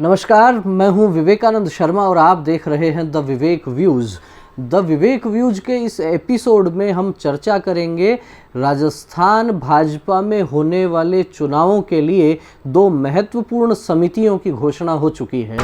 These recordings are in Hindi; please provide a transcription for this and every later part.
नमस्कार, मैं हूं विवेकानंद शर्मा और आप देख रहे हैं the Vivek views. The Vivek views के इस एपिसोड में हम चर्चा करेंगे राजस्थान भाजपा में होने वाले चुनावों के लिए दो महत्वपूर्ण समितियों की घोषणा हो चुकी है।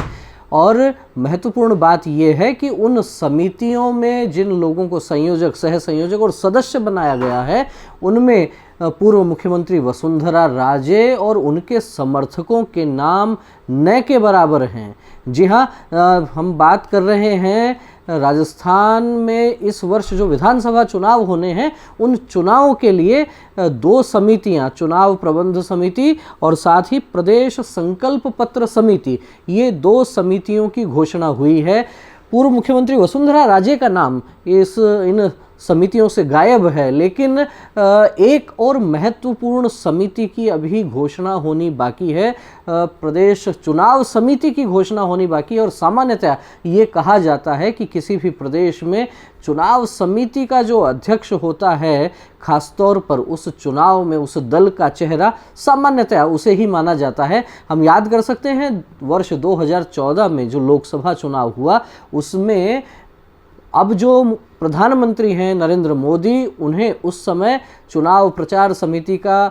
और महत्वपूर्ण बात यह है कि उन समितियों में जिन लोगों को संयोजक, सह संयोजक और सदस्य बनाया गया है, उनमें पूर्व मुख्यमंत्री वसुंधरा राजे और उनके समर्थकों के नाम न के बराबर हैं। जी हाँ, हम बात कर रहे हैं राजस्थान में इस वर्ष जो विधानसभा चुनाव होने हैं, उन चुनावों के लिए दो समितियां, चुनाव प्रबंध समिति और साथ ही प्रदेश संकल्प पत्र समिति, ये दो समितियों की घोषणा हुई है। पूर्व मुख्यमंत्री वसुंधरा राजे का नाम इन समितियों से गायब है, लेकिन एक और महत्वपूर्ण समिति की अभी घोषणा होनी बाकी है। प्रदेश चुनाव समिति की घोषणा होनी बाकी है और सामान्यतः ये कहा जाता है कि किसी भी प्रदेश में चुनाव समिति का जो अध्यक्ष होता है, खासतौर पर उस चुनाव में उस दल का चेहरा सामान्यतः उसे ही माना जाता है। हम याद कर सकते हैं वर्ष 2014 में जो लोकसभा चुनाव हुआ, उसमें अब जो प्रधानमंत्री हैं नरेंद्र मोदी, उन्हें उस समय चुनाव प्रचार समिति का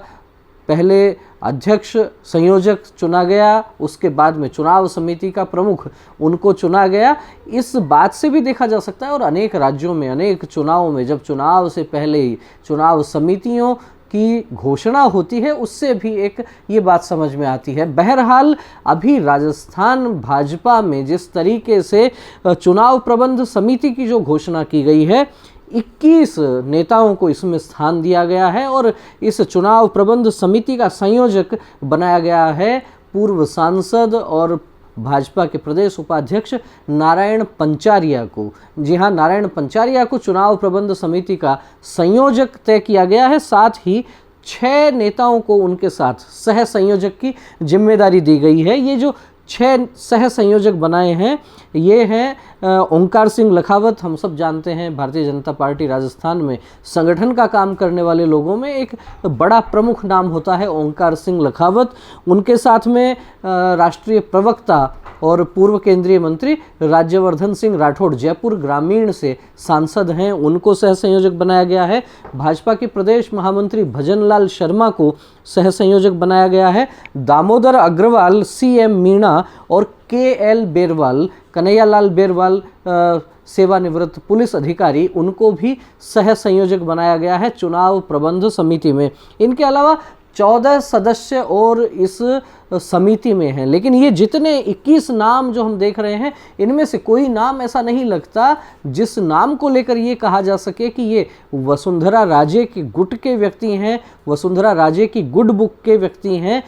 पहले अध्यक्ष संयोजक चुना गया, उसके बाद में चुनाव समिति का प्रमुख उनको चुना गया। इस बात से भी देखा जा सकता है और अनेक राज्यों में अनेक चुनावों में जब चुनाव से पहले ही चुनाव समितियों की घोषणा होती है, उससे भी एक ये बात समझ में आती है। बहरहाल अभी राजस्थान भाजपा में जिस तरीके से चुनाव प्रबंध समिति की जो घोषणा की गई है, 21 नेताओं को इसमें स्थान दिया गया है और इस चुनाव प्रबंध समिति का संयोजक बनाया गया है पूर्व सांसद और भाजपा के प्रदेश उपाध्यक्ष नारायण पंचारिया को। जी हाँ, नारायण पंचारिया को चुनाव प्रबंध समिति का संयोजक तय किया गया है। साथ ही 6 नेताओं को उनके साथ सह संयोजक की जिम्मेदारी दी गई है। ये जो 6 सह संयोजक बनाए हैं, ये हैं ओंकार सिंह लखावत। हम सब जानते हैं भारतीय जनता पार्टी राजस्थान में संगठन का काम करने वाले लोगों में एक बड़ा प्रमुख नाम होता है ओंकार सिंह लखावत। उनके साथ में राष्ट्रीय प्रवक्ता और पूर्व केंद्रीय मंत्री राज्यवर्धन सिंह राठौड़, जयपुर ग्रामीण से सांसद हैं, उनको सह संयोजक बनाया गया है। भाजपा के प्रदेश महामंत्री भजनलाल शर्मा को सह संयोजक बनाया गया है। दामोदर अग्रवाल, CM मीणा और KL बेरवाल, कन्हैयालाल बेरवाल सेवानिवृत्त पुलिस अधिकारी, उनको भी सह संयोजक बनाया गया है चुनाव प्रबंध समिति में। इनके अलावा 14 सदस्य और इस समिति में हैं, लेकिन ये जितने 21 नाम जो हम देख रहे हैं, इनमें से कोई नाम ऐसा नहीं लगता जिस नाम को लेकर ये कहा जा सके कि ये वसुंधरा राजे के गुट के व्यक्ति हैं, वसुंधरा राजे की गुड बुक के व्यक्ति हैं।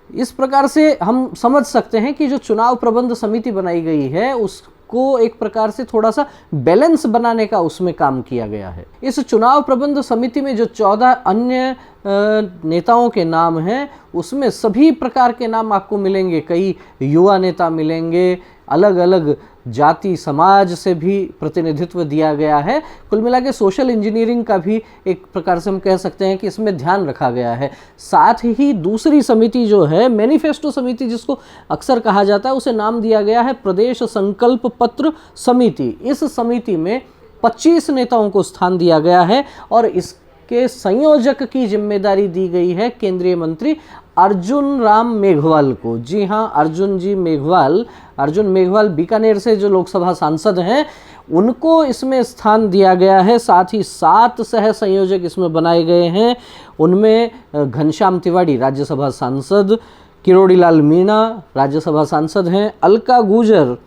इस प्रकार से हम समझ सकते हैं कि जो चुनाव प्रबंध समिति बनाई गई है, उसको एक प्रकार से थोड़ा सा बैलेंस बनाने का उसमें काम किया गया है। इस चुनाव प्रबंध समिति में जो 14 अन्य नेताओं के नाम हैं, उसमें सभी प्रकार के नाम आपको मिलेंगे। कई युवा नेता मिलेंगे, अलग अलग जाति समाज से भी प्रतिनिधित्व दिया गया है। कुल मिला के सोशल इंजीनियरिंग का भी एक प्रकार से हम कह सकते हैं कि इसमें ध्यान रखा गया है। साथ ही दूसरी समिति जो है, मैनिफेस्टो समिति जिसको अक्सर कहा जाता है, उसे नाम दिया गया है प्रदेश संकल्प पत्र समिति। इस समिति में 25 नेताओं को स्थान दिया गया है और इसके संयोजक की जिम्मेदारी दी गई है केंद्रीय मंत्री अर्जुन राम मेघवाल को। जी हाँ, अर्जुन मेघवाल बीकानेर से जो लोकसभा सांसद हैं, उनको इसमें स्थान दिया गया है। साथ ही 7 सह संयोजक इसमें बनाए गए हैं। उनमें घनश्याम तिवारी राज्यसभा सांसद, किरोड़ीलाल मीणा राज्यसभा सांसद हैं, अलका गुर्जर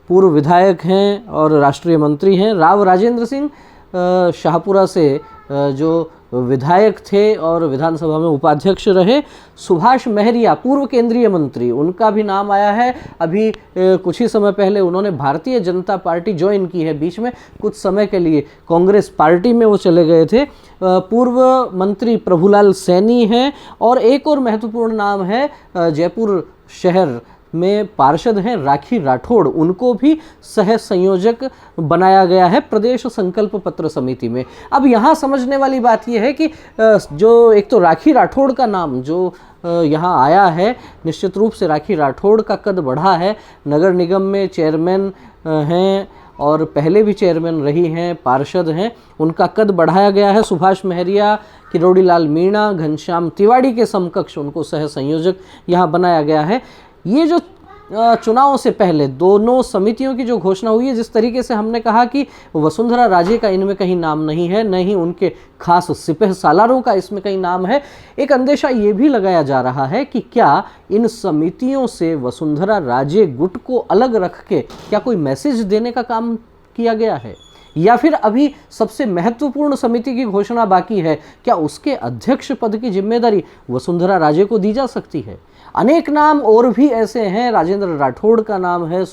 पूर्व विधायक हैं और राष्ट्रीय मंत्री हैं, राव राजेंद्र सिंह शाहपुरा से जो विधायक थे और विधानसभा में उपाध्यक्ष रहे, सुभाष महरिया पूर्व केंद्रीय मंत्री, उनका भी नाम आया है। अभी कुछ ही समय पहले उन्होंने भारतीय जनता पार्टी ज्वाइन की है, बीच में कुछ समय के लिए कांग्रेस पार्टी में वो चले गए थे। पूर्व मंत्री प्रभुलाल सैनी हैं और एक और महत्वपूर्ण नाम है, जयपुर शहर में पार्षद हैं राखी राठौड़, उनको भी सह संयोजक बनाया गया है प्रदेश संकल्प पत्र समिति में। अब यहाँ समझने वाली बात यह है कि जो एक तो राखी राठौड़ का नाम जो यहाँ आया है। निश्चित रूप से राखी राठौड़ का कद बढ़ा है। नगर निगम में चेयरमैन हैं और पहले भी चेयरमैन रही हैं, पार्षद हैं, उनका कद बढ़ाया गया है। सुभाष महरिया, किरोड़ी लाल मीणा, घनश्याम तिवाड़ी के समकक्ष उनको सह संयोजक यहाँ बनाया गया है। ये जो चुनाव से पहले दोनों समितियों की जो घोषणा हुई है, जिस तरीके से हमने कहा कि वसुंधरा राजे का इनमें कहीं नाम नहीं है, न ही उनके खास सिपह सालारों का इसमें कहीं नाम है, एक अंदेशा ये भी लगाया जा रहा है कि क्या इन समितियों से वसुंधरा राजे गुट को अलग रख के क्या कोई मैसेज देने का काम किया गया है, या फिर अभी सबसे महत्वपूर्ण समिति की घोषणा बाकी है, क्या उसके अध्यक्ष पद की जिम्मेदारी वसुंधरा राजे को दी जा सकती है। अनेक नाम और भी ऐसे हैं। राजेंद्र राठौड़ का नाम है,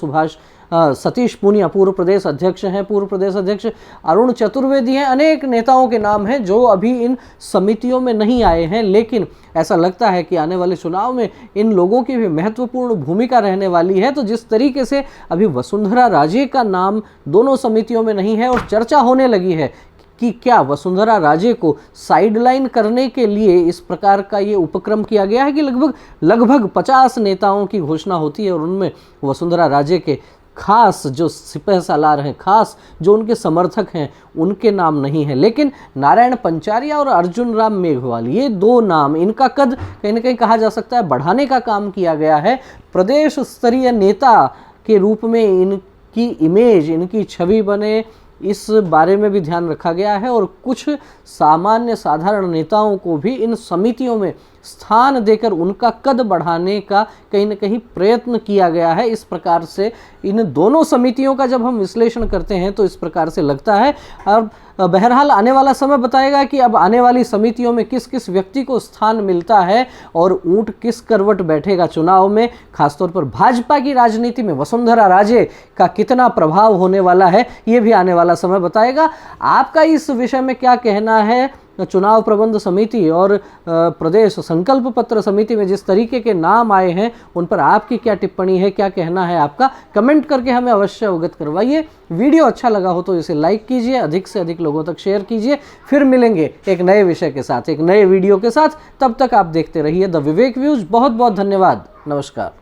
सतीश पूनिया पूर्व प्रदेश अध्यक्ष हैं, पूर्व प्रदेश अध्यक्ष अरुण चतुर्वेदी हैं, अनेक नेताओं के नाम हैं जो अभी इन समितियों में नहीं आए हैं, लेकिन ऐसा लगता है कि आने वाले चुनाव में इन लोगों की भी महत्वपूर्ण भूमिका रहने वाली है। तो जिस तरीके से अभी वसुंधरा राजे का नाम दोनों समितियों में नहीं है और चर्चा होने लगी है कि क्या वसुंधरा राजे को साइडलाइन करने के लिए इस प्रकार का ये उपक्रम किया गया है कि लगभग 50 नेताओं की घोषणा होती है और उनमें वसुंधरा राजे के खास जो सिपह सालार हैं, खास जो उनके समर्थक हैं, उनके नाम नहीं है। लेकिन नारायण पंचारिया और अर्जुन राम मेघवाल, ये दो नाम, इनका कद कहीं ना कहीं कहा जा सकता है बढ़ाने का काम किया गया है। प्रदेश स्तरीय नेता के रूप में इनकी इमेज, इनकी छवि बने, इस बारे में भी ध्यान रखा गया है और कुछ सामान्य साधारण नेताओं को भी इन समितियों में स्थान देकर उनका कद बढ़ाने का कहीं न कहीं प्रयत्न किया गया है। इस प्रकार से इन दोनों समितियों का जब हम विश्लेषण करते हैं तो इस प्रकार से लगता है। अब बहरहाल आने वाला समय बताएगा कि अब आने वाली समितियों में किस किस व्यक्ति को स्थान मिलता है और ऊंट किस करवट बैठेगा चुनाव में। खासतौर पर भाजपा की राजनीति में वसुंधरा राजे का कितना प्रभाव होने वाला है, ये भी आने वाला समय बताएगा। आपका इस विषय में क्या कहना है? चुनाव प्रबंध समिति और प्रदेश संकल्प पत्र समिति में जिस तरीके के नाम आए हैं उन पर आपकी क्या टिप्पणी है, क्या कहना है आपका? कमेंट करके हमें अवश्य अवगत करवाइए। वीडियो अच्छा लगा हो तो इसे लाइक कीजिए, अधिक से अधिक लोगों तक शेयर कीजिए। फिर मिलेंगे एक नए विषय के साथ, एक नए वीडियो के साथ। तब तक आप देखते रहिए द विवेक व्यूज। बहुत बहुत धन्यवाद। नमस्कार।